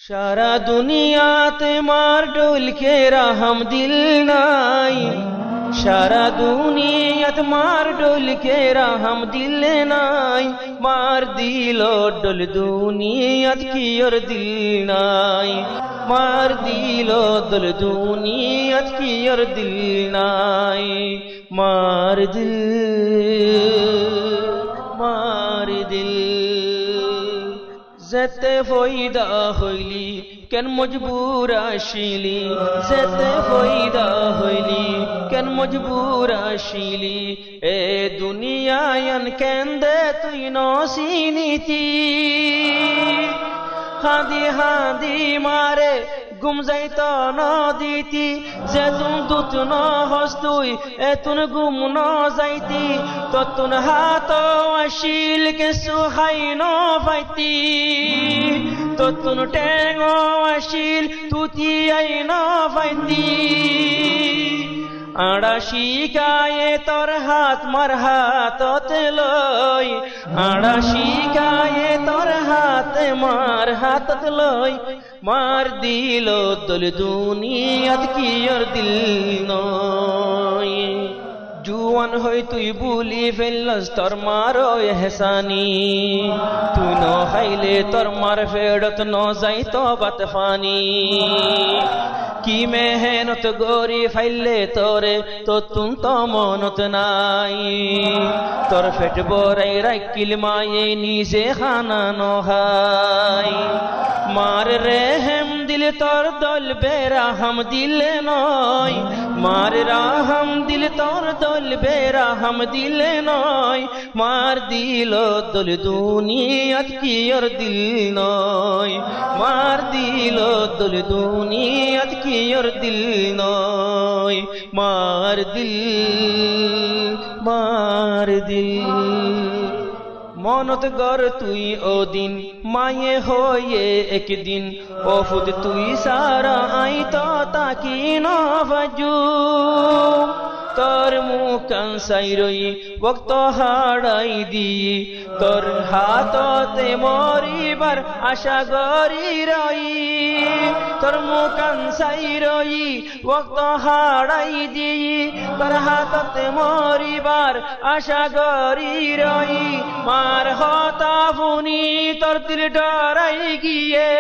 সারা দুনিয়াতে মার ডোল কে রাহম দিল নাই, সারা দুনিয়াত মার ডোল কে রাহম দিল নাই, মার দিল ডোল দুনিয়াত কি ওর দিল নাই, মার দিল ডোল দুনিয়াত কি ওর দিল নাই, মার দিল মার দিল যেতে ফয়দা হইলি কেন মজবুর আসিলি, যেতে ফয়দা হইলি কেন মজবুর আসিলি, এ দুনিয়ায়ন কেন্দে তুই নসিনীতি, হাদি হাদি মারে গুম যাইত নদীতি, যেতুন দুত ন হস্তুই এতুন গুম ন যাইতি, ততুন হাত আসিল কে সুহাই ন পাইতি, ততুন টেঙ আসিল তুতি আই ন পাইতি, আড়া শিকায়ে তোর হাত মার হাততে লই, আড়া শিকায়ে তোর হাত মার হাতত লই, মার দিল দল দুনিয়াত কি ওর দিল নয়, জুয়ান হই তুই বুলি ফেললস তোর মারো এহসানি, তুই ন খাইলে তোর মার ফেরত ন যাইত বাত ফানি, কি মেহনত গরি ফাইলে তোরে তো তুম তো মনত নাই, তোর ফেট বরাই রাখিল মায়ে নিজে খানা নহাই, মার রেহেম দিল তোর দল বেরাহম দিল নয়, মার রাহম দিল তোর দল বেরাহম দিল নয়, মার দিল দল দুনিয়াত কি ওর দিল নয়, মার দিল দল দুনিয়াত কি ওর দিল নয়, মার দিল মার দিল মনত গর তুই ওদিন মায়ে হয়ে একদিন, ওফুদ তুই সারা আই তো তাকি ন বাজু, তোর মুখান সাইরই বক্ত হাড়াই দি, তোর হাততে মরিবার আশা গরি রই, তোর মুখান সাইরই বক্ত হাড়াই দি, তোর হাততে মরিবার আশা গরি রই, মার হতা ফুনি তোর দিল ডরাই গিয়ে,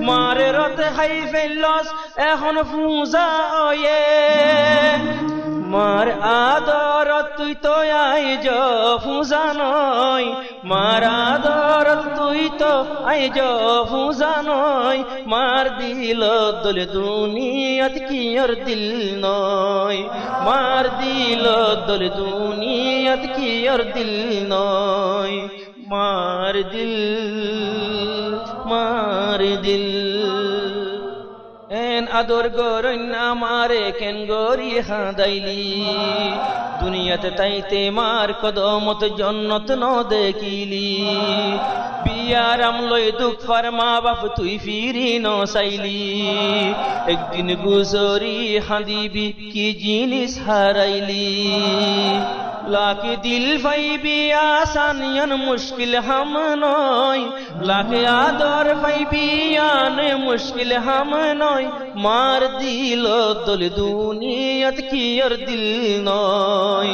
মার রত হাই ফেলস এখন ফুজা ওয়ে, মার আদরত তুই তো আইজ ফুজা নয়, মার আদরত তুই তো আইজ ফুজা নয়, মার দিল দল দুনিয়াত কি ওর দিল নয়, মার দিল দল দুনিয়াত কি ওর দিল নয়, মার দিল মার দিল এন আদর গরইনা মারে কেন গরি হাদাইলি, দুনিয়াতে তাইতে মার কদমত জন্নত ন দেখিলি, বিয়ারাম লই দুঃখ ফরমা বাপ তুই ফিরি ন চাইলি, একদিন গুজরি হাদিবি কি জিনিস হারাইলি, লাখ দিল পাইবি আসানিয়ান মুশকিল হাম নয়, লাখ আদর পাইবি আন মুশকিল হাম নয়, মার দিল দল দুনিয়াত কি ওর দিল নয়,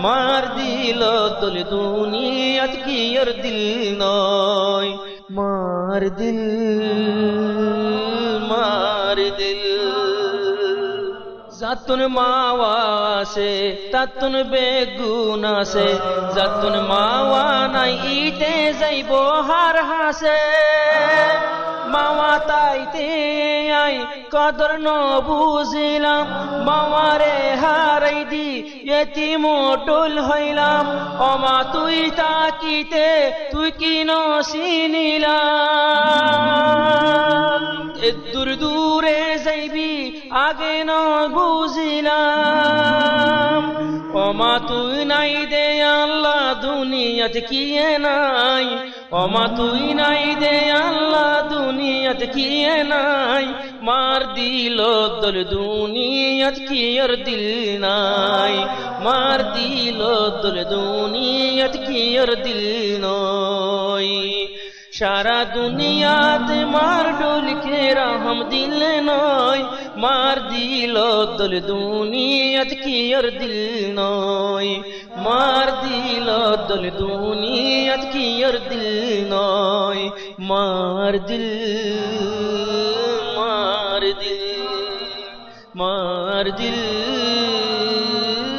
মার দিল দল দুনিয়াত কি ওর দিল নয়, মার দিল মার দিল জাতুন মাওয়া সে তাতুন বেগুন আছে, জাতুন মাওয়া নাই ইতে যাইব হার হাসে, মাওয়া তাইতে আই কদর ন বুঝিলাম, মাওয়ারে হারাই দি এতিম টোল হইলাম, অমা তুই তাকিতে তুই কি নসিনিলাম, দূর দূরে যাইবি আগে ন বুঝিলাম, অমা তুই নাই দে আল্লাহ দুনিয়াত কি নাই, অমা তুই নাই দে আল্লাহ দুনিয়াত কি নাই, মার দিল দল দুনিয়াত কি ওর দিল নাই, মার দিল দল দুনিয়াত কি ওর দিল নয়, সারা দুনিয়াতে মার ডুলকে রহম দিল নয়, মার দিল দল দুনিয়াত কি আর দিল নয়, মার দিল দল দুনিয়াত কি আর দিল নয়, মার দিল মার দিল মার দিল